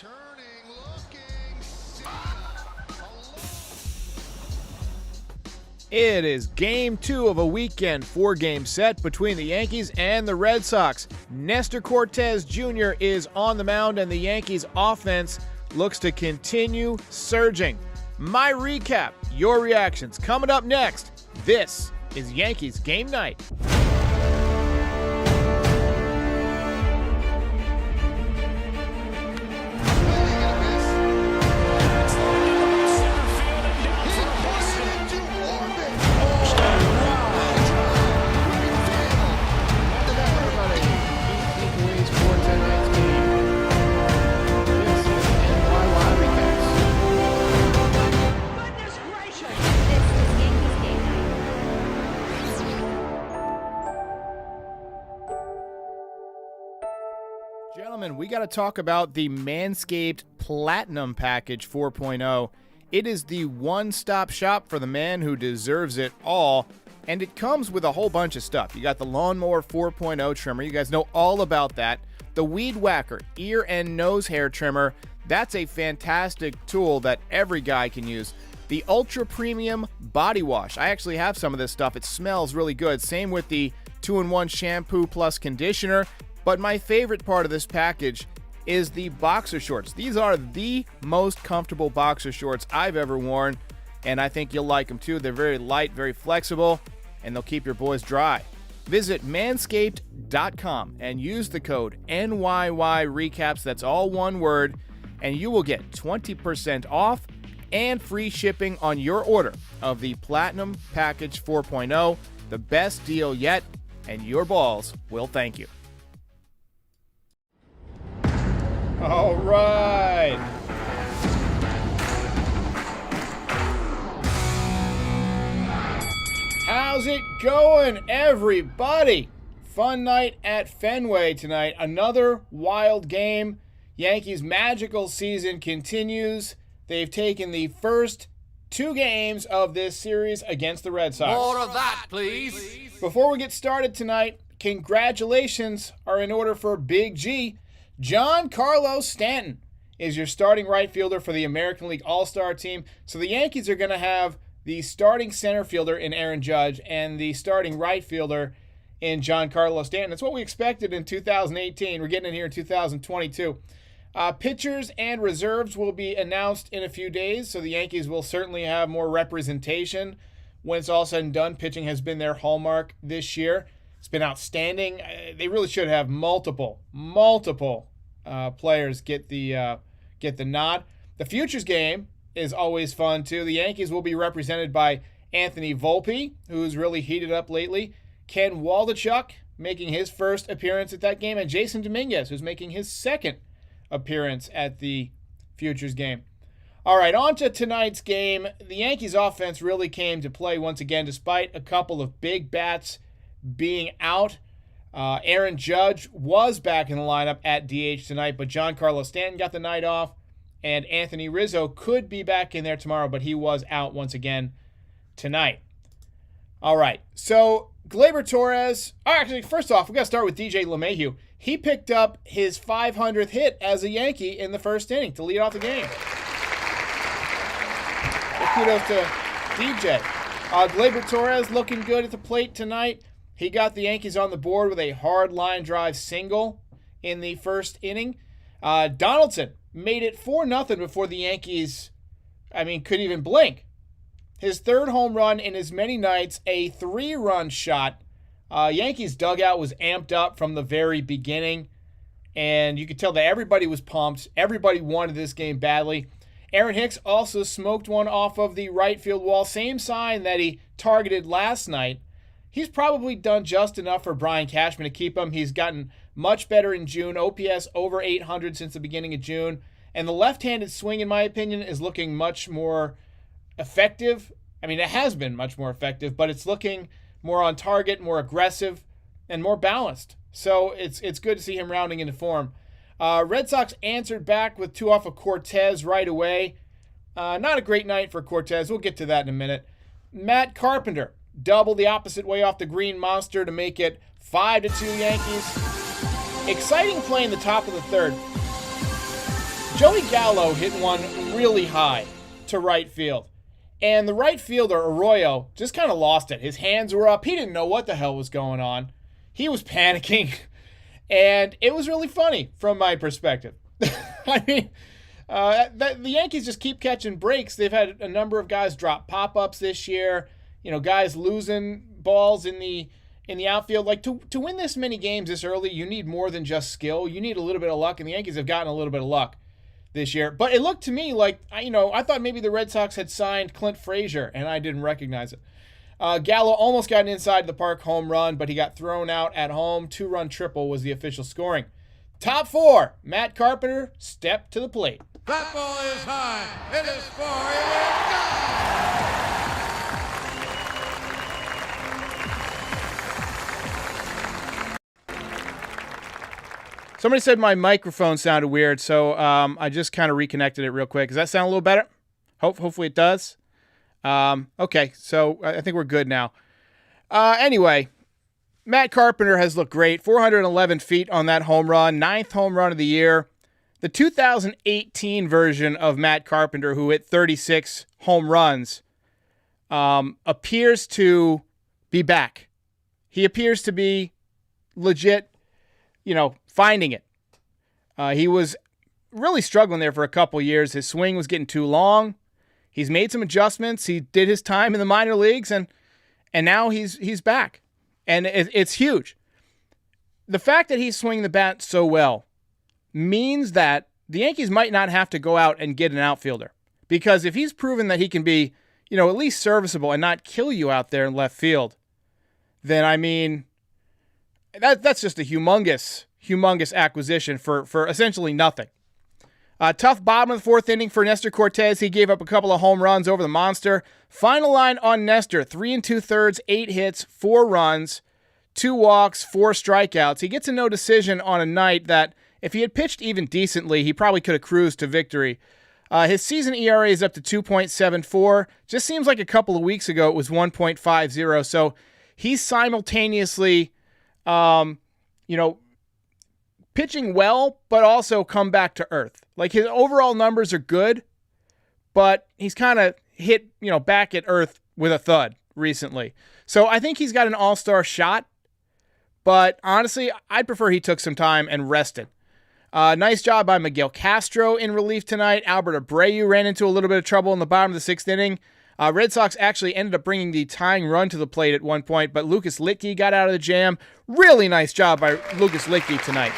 Turning, looking, It is game 2 of a weekend 4-game set between the Yankees and the Red Sox. Nestor Cortes Jr. is on the mound, and the Yankees offense looks to continue surging. My recap, your reactions, coming up next. This is Yankees Game Night. Gentlemen, we got to talk about the Manscaped Platinum Package 4.0. It is the one-stop shop for the man who deserves it all, and it comes with a whole bunch of stuff. You got the Lawnmower 4.0 trimmer. You guys know all about that. The Weed Whacker ear and nose hair trimmer. That's a fantastic tool that every guy can use. The Ultra Premium Body Wash. I actually have some of this stuff. It smells really good. Same with the 2-in-1 shampoo plus conditioner. But my favorite part of this package is the boxer shorts. These are the most comfortable boxer shorts I've ever worn, and I think you'll like them too. They're very light, very flexible, and they'll keep your boys dry. Visit manscaped.com and use the code NYY Recaps, that's all one word, and you will get 20% off and free shipping on your order of the Platinum Package 4.0, the best deal yet, and your balls will thank you. All right. How's it going, everybody? Fun night at Fenway tonight. Another wild game. Yankees' magical season continues. They've taken the first 2 games of this series against the Red Sox. More of that, please. Before we get started tonight, congratulations are in order for Big G. Giancarlo Stanton is your starting right fielder for the American League All-Star team. So the Yankees are going to have the starting center fielder in Aaron Judge and the starting right fielder in Giancarlo Stanton. That's what we expected in 2018. We're getting in here in 2022. Pitchers and reserves will be announced in a few days, so the Yankees will certainly have more representation when it's all said and done. Pitching has been their hallmark this year. It's been outstanding. They really should have multiple players get the nod. The Futures game is always fun too. The Yankees will be represented by Anthony Volpe, who's really heated up lately, Ken Waldichuk making his first appearance at that game, and Jason Dominguez, who's making his second appearance at the Futures game. All right, on to tonight's game. The Yankees offense really came to play once again, despite a couple of big bats being out. Aaron Judge was back in the lineup at DH tonight, but Giancarlo Stanton got the night off, and Anthony Rizzo could be back in there tomorrow, but he was out once again tonight. All right, so Gleyber Torres, actually, first off, we got to start with DJ LeMahieu. He picked up his 500th hit as a Yankee in the first inning to lead off the game. So kudos to DJ. Gleyber Torres looking good at the plate tonight. He got the Yankees on the board with a hard line drive single in the first inning. Donaldson made it 4-0 before the Yankees, could even blink. His third home run in as many nights, a 3-run shot. Yankees dugout was amped up from the very beginning, and you could tell that everybody was pumped. Everybody wanted this game badly. Aaron Hicks also smoked one off of the right field wall, same sign that he targeted last night. He's probably done just enough for Brian Cashman to keep him. He's gotten much better in June. OPS over 800 since the beginning of June. And the left-handed swing, in my opinion, is looking much more effective. It has been much more effective, but it's looking more on target, more aggressive, and more balanced. So it's good to see him rounding into form. Red Sox answered back with 2 off of Cortes right away. Not a great night for Cortes. We'll get to that in a minute. Matt Carpenter double the opposite way off the Green Monster to make it 5-2 Yankees. Exciting play in the top of the third. Joey Gallo hit one really high to right field. And the right fielder, Arroyo, just kind of lost it. His hands were up. He didn't know what the hell was going on. He was panicking. And it was really funny from my perspective. I mean, the Yankees just keep catching breaks. They've had a number of guys drop pop-ups this year. You know, guys losing balls in the outfield. Like, to win this many games this early, you need more than just skill. You need a little bit of luck, and the Yankees have gotten a little bit of luck this year. But it looked to me like, I thought maybe the Red Sox had signed Clint Frazier, and I didn't recognize it. Gallo almost got an inside the park home run, but he got thrown out at home. 2-run triple was the official scoring. Top 4, Matt Carpenter stepped to the plate. That ball is high. It is far. It is gone. Somebody said my microphone sounded weird, so I just kind of reconnected it real quick. Does that sound a little better? Hopefully it does. Okay, so I think we're good now. Anyway, Matt Carpenter has looked great. 411 feet on that home run, 9th home run of the year. The 2018 version of Matt Carpenter, who hit 36 home runs, appears to be back. He appears to be legit, finding it. He was really struggling there for a couple years. His swing was getting too long. He's made some adjustments. He did his time in the minor leagues, and now he's back. And it's huge. The fact that he's swinging the bat so well means that the Yankees might not have to go out and get an outfielder. Because if he's proven that he can be, at least serviceable and not kill you out there in left field, then, I mean, that's just a humongous acquisition for essentially nothing. Tough bottom of the 4th inning for Nestor Cortes. He gave up a couple of home runs over the monster. Final line on Nestor, 3 2/3, 8 hits, 4 runs, 2 walks, 4 strikeouts. He gets a no decision on a night that, if he had pitched even decently, he probably could have cruised to victory. His season ERA is up to 2.74. Just seems like a couple of weeks ago it was 1.50. So he's simultaneously, pitching well, but also come back to earth. Like, his overall numbers are good, but he's kind of hit, back at earth with a thud recently. So I think he's got an all-star shot, but honestly, I'd prefer he took some time and rested. Nice job by Miguel Castro in relief tonight. Albert Abreu ran into a little bit of trouble in the bottom of the 6th inning. Red Sox actually ended up bringing the tying run to the plate at one point, but Lucas Litke got out of the jam. Really nice job by Lucas Litke tonight.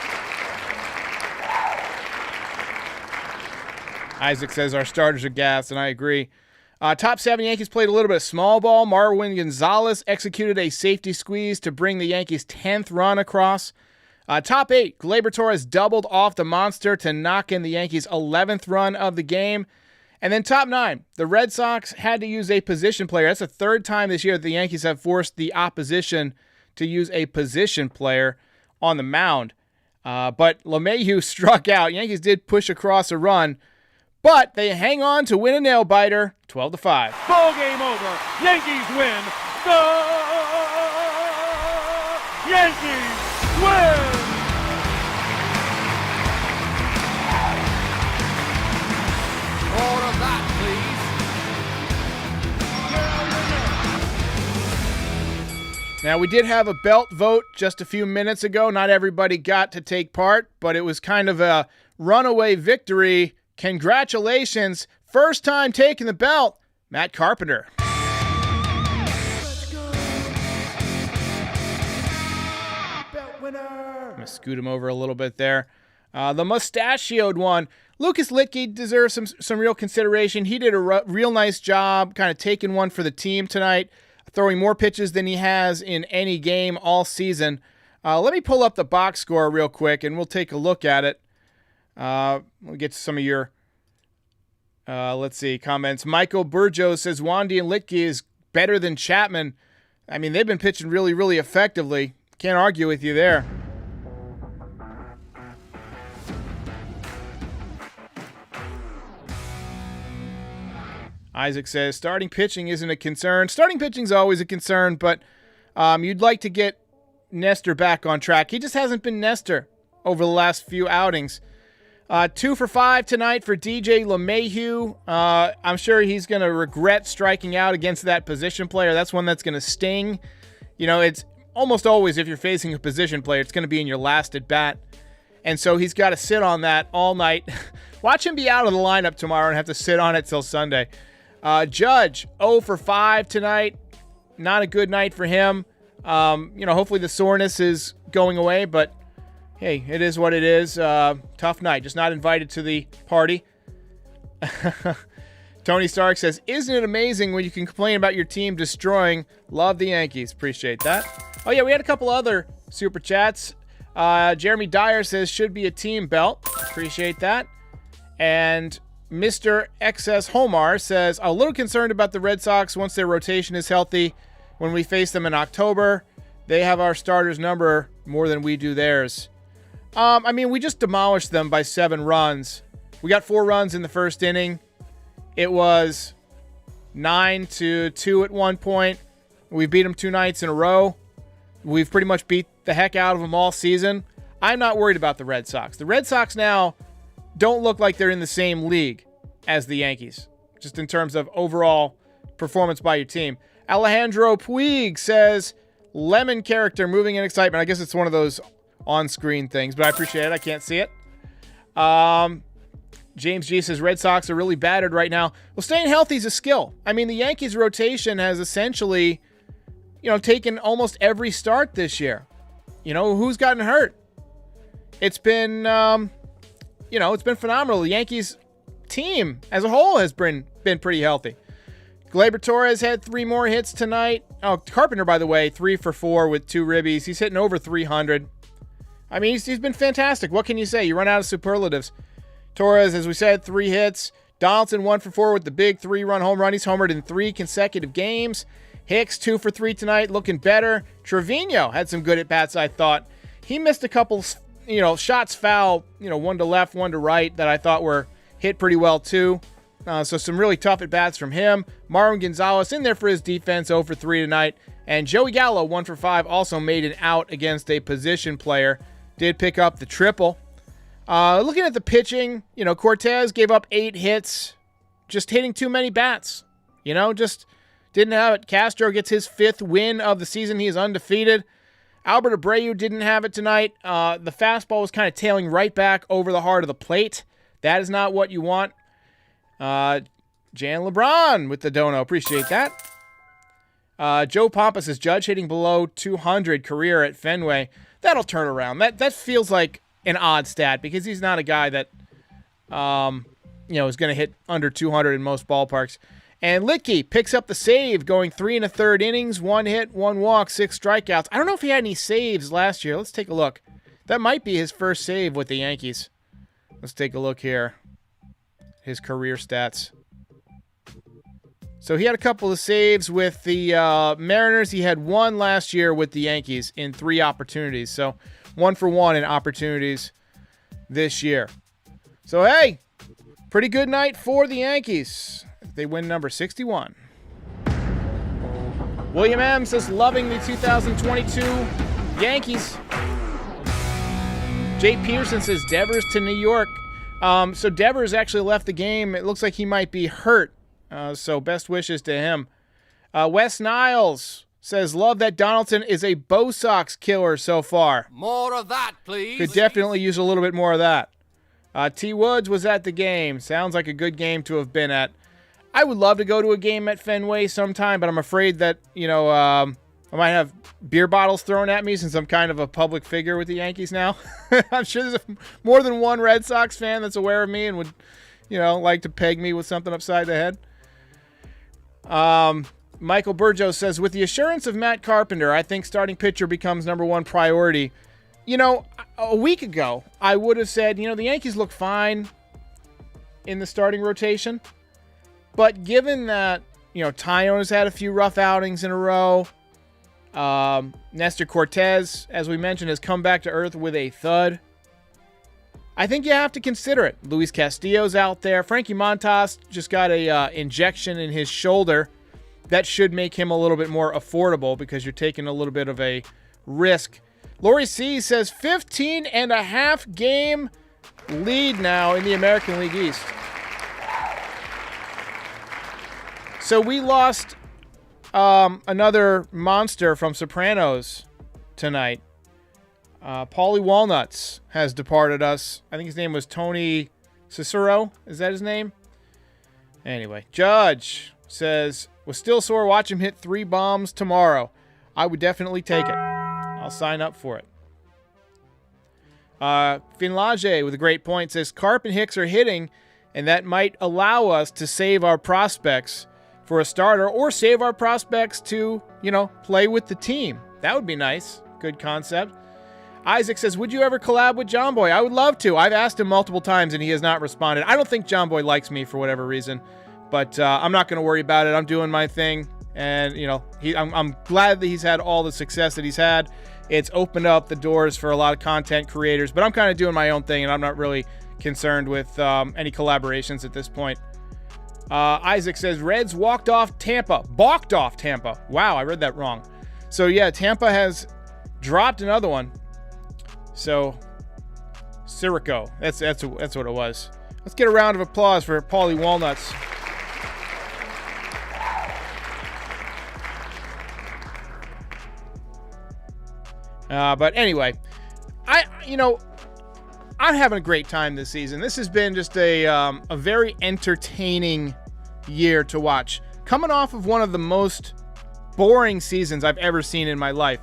Isaac says our starters are gassed, and I agree. Top 7 Yankees played a little bit of small ball. Marwin Gonzalez executed a safety squeeze to bring the Yankees' 10th run across. Top 8, Gleyber Torres doubled off the monster to knock in the Yankees' 11th run of the game. And then top 9, the Red Sox had to use a position player. That's the 3rd time this year that the Yankees have forced the opposition to use a position player on the mound. But LeMahieu struck out. Yankees did push across a run, but they hang on to win a nail-biter, 12-5. Ball game over. Yankees win. The Yankees win. More of that, please. Now, we did have a belt vote just a few minutes ago. Not everybody got to take part, but it was kind of a runaway victory. Congratulations. First time taking the belt, Matt Carpenter. Let's go. Belt winner. I'm going to scoot him over a little bit there. The mustachioed one, Lucas Litke deserves some real consideration. He did a real nice job kind of taking one for the team tonight, throwing more pitches than he has in any game all season. Let me pull up the box score real quick, and we'll take a look at it. We'll get to some of your, comments. Michael Burjo says Wandy and Litke is better than Chapman. I mean, they've been pitching really, really effectively. Can't argue with you there. Isaac says starting pitching isn't a concern. Starting pitching's always a concern, but you'd like to get Nestor back on track. He just hasn't been Nestor over the last few outings. 2 for 5 tonight for DJ LeMahieu. I'm sure he's going to regret striking out against that position player. That's one that's going to sting. You know, it's almost always if you're facing a position player, it's going to be in your last at bat. And so he's got to sit on that all night. Watch him be out of the lineup tomorrow and have to sit on it till Sunday. Judge, 0 for 5 tonight. Not a good night for him. Hopefully the soreness is going away, but hey, it is what it is. Tough night. Just not invited to the party. Tony Stark says, isn't it amazing when you can complain about your team destroying? Love the Yankees. Appreciate that. Oh, yeah, we had a couple other super chats. Jeremy Dyer says, should be a team belt. Appreciate that. And Mr. XS Homar says, a little concerned about the Red Sox once their rotation is healthy. When we face them in October, they have our starters number more than we do theirs. We just demolished them by 7 runs. We got 4 runs in the first inning. It was 9-2 at one point. We beat them 2 nights in a row. We've pretty much beat the heck out of them all season. I'm not worried about the Red Sox. The Red Sox now don't look like they're in the same league as the Yankees, just in terms of overall performance by your team. Alejandro Puig says, lemon character moving in excitement. I guess it's one of those on-screen things, but I appreciate it. I can't see it. James G says, Red Sox are really battered right now. Well, staying healthy is a skill. I mean, the Yankees rotation has essentially, taken almost every start this year. Who's gotten hurt? It's been, it's been phenomenal. The Yankees team as a whole has been pretty healthy. Gleyber Torres had 3 more hits tonight. Oh, Carpenter, by the way, 3 for 4 with 2 ribbies. He's hitting over 300. I mean, he's been fantastic. What can you say? You run out of superlatives. Torres, as we said, 3 hits. Donaldson 1 for 4 with the big 3-run home run. He's homered in 3 consecutive games. Hicks 2 for 3 tonight, looking better. Trevino had some good at-bats, I thought. He missed a couple, shots foul, one to left, one to right that I thought were hit pretty well too. So some really tough at-bats from him. Marwin Gonzalez in there for his defense, 0 for 3 tonight. And Joey Gallo, 1 for 5, also made an out against a position player. Did pick up the triple. Looking at the pitching, Cortez gave up 8 hits. Just hitting too many bats. Just didn't have it. Castro gets his 5th win of the season. He is undefeated. Albert Abreu didn't have it tonight. The fastball was kind of tailing right back over the heart of the plate. That is not what you want. Jan LeBron with the dono. Appreciate that. Joe Pompa says, Judge hitting below 200 career at Fenway. That'll turn around. That feels like an odd stat because he's not a guy that, is going to hit under 200 in most ballparks. And Litke picks up the save, going 3 1/3 innings, 1 hit, 1 walk, 6 strikeouts. I don't know if he had any saves last year. Let's take a look. That might be his first save with the Yankees. Let's take a look here. His career stats. So he had a couple of saves with the Mariners. He had 1 last year with the Yankees in 3 opportunities. So 1 for 1 in opportunities this year. So, hey, pretty good night for the Yankees. They win number 61. William M. says, loving the 2022 Yankees. Jay Pearson says, Devers to New York. So Devers actually left the game. It looks like he might be hurt. So best wishes to him. Wes Niles says, love that Donaldson is a Bo Sox killer so far. More of that, please. Could definitely use a little bit more of that. T. Woods was at the game. Sounds like a good game to have been at. I would love to go to a game at Fenway sometime, but I'm afraid that, I might have beer bottles thrown at me since I'm kind of a public figure with the Yankees now. I'm sure there's more than one Red Sox fan that's aware of me and would, like to peg me with something upside the head. Michael Burjo says, with the assurance of Matt Carpenter, I think starting pitcher becomes number 1 priority. A week ago, I would have said, the Yankees look fine in the starting rotation. But given that, Tyone has had a few rough outings in a row, Nestor Cortez, as we mentioned, has come back to earth with a thud. I think you have to consider it. Luis Castillo's out there. Frankie Montas just got a injection in his shoulder. That should make him a little bit more affordable because you're taking a little bit of a risk. Lori C says 15.5 game lead now in the American League East. So we lost another monster from Sopranos tonight. Paulie Walnuts has departed us. I think his name was Tony Cicero. Is that his name? Anyway, Judge says, was still sore. Watch him hit 3 bombs tomorrow. I would definitely take it. I'll sign up for it. Finlage with a great point says, Carp and Hicks are hitting, and that might allow us to save our prospects for a starter or save our prospects to, play with the team. That would be nice. Good concept. Isaac says, would you ever collab with John Boy? I would love to. I've asked him multiple times, and he has not responded. I don't think John Boy likes me for whatever reason, but I'm not going to worry about it. I'm doing my thing, and, I'm glad that he's had all the success that he's had. It's opened up the doors for a lot of content creators, but I'm kind of doing my own thing, and I'm not really concerned with any collaborations at this point. Isaac says, Reds balked off Tampa. Wow, I read that wrong. So, yeah, Tampa has dropped another one. So, Sirico. That's what it was. Let's get a round of applause for Paulie Walnuts. But anyway, I'm having a great time this season. This has been just a very entertaining year to watch. Coming off of one of the most boring seasons I've ever seen in my life,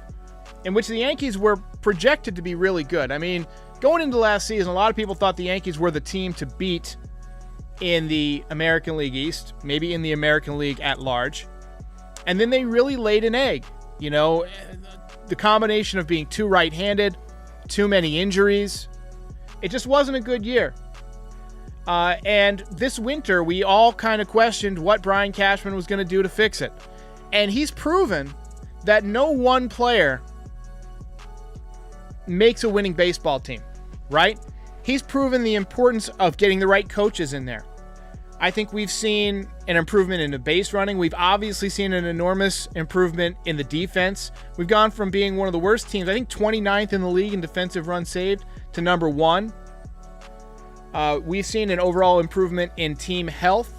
in which the Yankees were projected to be really good. I mean, going into last season, a lot of people thought the Yankees were the team to beat in the American League East, maybe in the American League at large. And then they really laid an egg. The combination of being too right-handed, too many injuries, it just wasn't a good year. And this winter, we all kind of questioned what Brian Cashman was going to do to fix it. And he's proven that no one player makes a winning baseball team, right? He's proven the importance of getting the right coaches in there. I think we've seen an improvement in the base running. We've obviously seen an enormous improvement in the defense. We've gone from being one of the worst teams, I think 29th in the league in defensive runs saved, to number 1. We've seen an overall improvement in team health.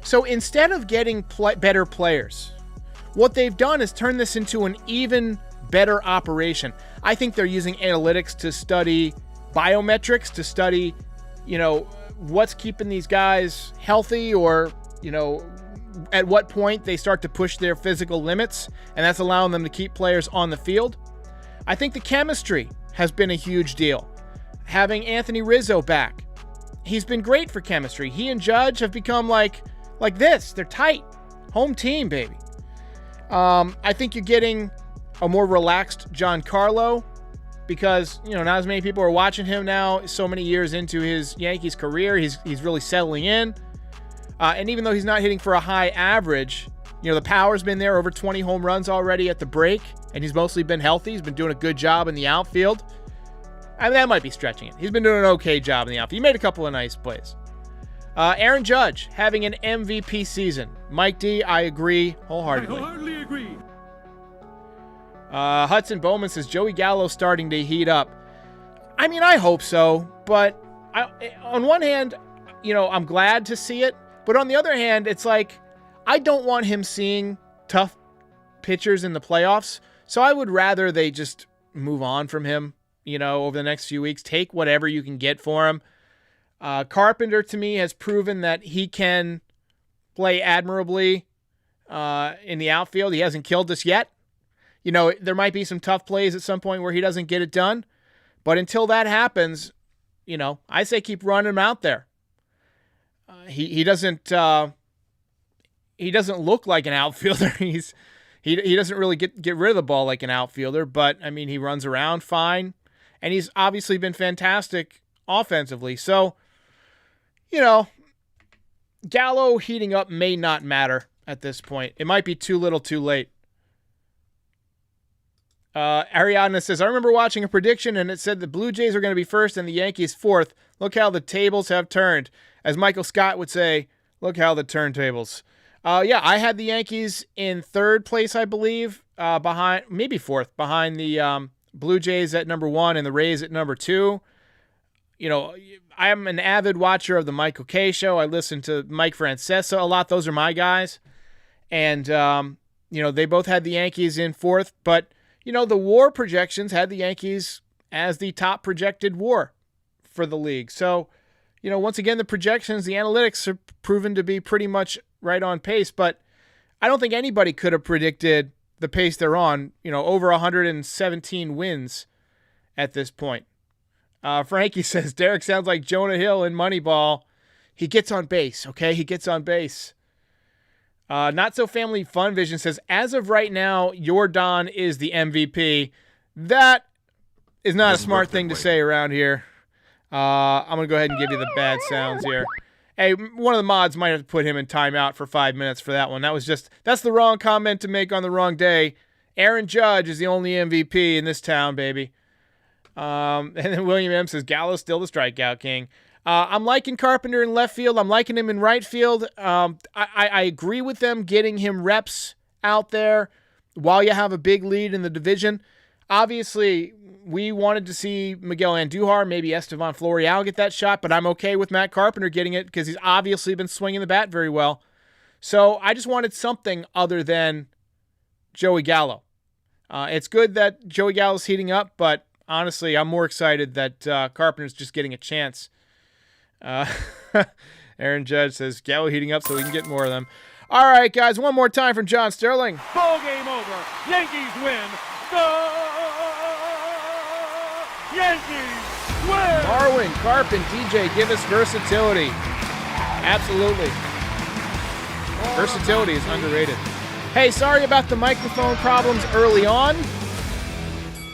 So instead of getting better players, what they've done is turn this into an even better operation. I think they're using analytics to study biometrics, to study, what's keeping these guys healthy, or, at what point they start to push their physical limits, and that's allowing them to keep players on the field. I think the chemistry has been a huge deal. Having Anthony Rizzo back, he's been great for chemistry. He and Judge have become like this. They're tight. Home team, baby. I think you're getting a more relaxed Giancarlo, because, not as many people are watching him now so many years into his Yankees career. He's really settling in. And even though he's not hitting for a high average, the power's been there, over 20 home runs already at the break, and he's mostly been healthy. He's been doing a good job in the outfield. I mean, that might be stretching it. He's been doing an okay job in the outfield. He made a couple of nice plays. Aaron Judge having an MVP season. Mike D, I agree wholeheartedly. I wholeheartedly agree. Hudson Bowman says Joey Gallo starting to heat up. I mean, I hope so, but on one hand, I'm glad to see it, but on the other hand, it's like, I don't want him seeing tough pitchers in the playoffs, so I would rather they just move on from him, over the next few weeks. Take whatever you can get for him. Carpenter, to me, has proven that he can play admirably in the outfield. He hasn't killed us yet. There might be some tough plays at some point where he doesn't get it done. But until that happens, I say keep running him out there. He doesn't look like an outfielder. He doesn't really get rid of the ball like an outfielder, but I mean, he runs around fine, and he's obviously been fantastic offensively. So, Gallo heating up may not matter at this point. It might be too little too late. Ariadna says, I remember watching a prediction and it said the Blue Jays are going to be first and the Yankees fourth. Look how the tables have turned. As Michael Scott would say, look how the turntables. Yeah, I had the Yankees in third place, I believe, maybe fourth, behind the Blue Jays at number 1 and the Rays at number 2. I am an avid watcher of the Michael Kay show. I listen to Mike Francesa a lot. Those are my guys. And, they both had the Yankees in fourth. But, the WAR projections had the Yankees as the top projected WAR for the league. So, once again, the projections, the analytics are proven to be pretty much right on pace. But I don't think anybody could have predicted the pace they're on, over 117 wins at this point. Frankie says, Derek sounds like Jonah Hill in Moneyball. He gets on base, okay? He gets on base. Not So Family Fun Vision says, as of right now, Jordan is the MVP. That is not a smart thing to say around here. I'm going to go ahead and give you the bad sounds here. Hey, one of the mods might have to put him in timeout for 5 minutes for that one. That's the wrong comment to make on the wrong day. Aaron Judge is the only MVP in this town, baby. And then William M. says, Gallo's still the strikeout king. I'm liking Carpenter in left field. I'm liking him in right field. I agree with them getting him reps out there while you have a big lead in the division. Obviously, we wanted to see Miguel Andujar, maybe Estevan Florial get that shot, but I'm okay with Matt Carpenter getting it because he's obviously been swinging the bat very well. So I just wanted something other than Joey Gallo. It's good that Joey Gallo's heating up, but honestly, I'm more excited that Carpenter's just getting a chance. Aaron Judge says, Gallo heating up so we can get more of them. All right, guys, one more time from John Sterling. Ball game over. Yankees win. The Yankees win. Marwin, Carp, and DJ give us versatility. Absolutely. Versatility is underrated. Hey, sorry about the microphone problems early on.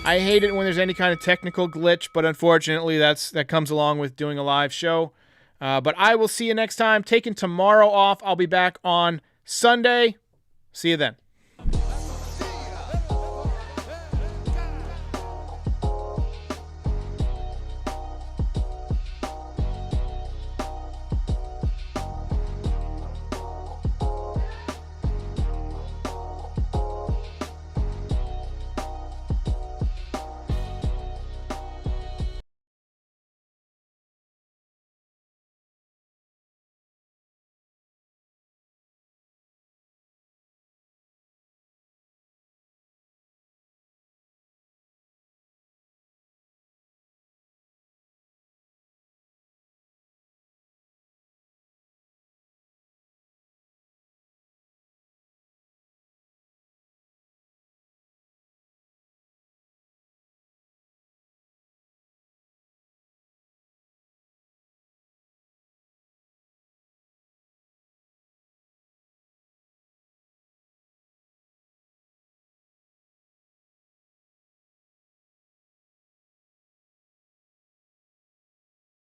I hate it when there's any kind of technical glitch, but unfortunately that comes along with doing a live show. But I will see you next time. Taking tomorrow off. I'll be back on Sunday. See you then.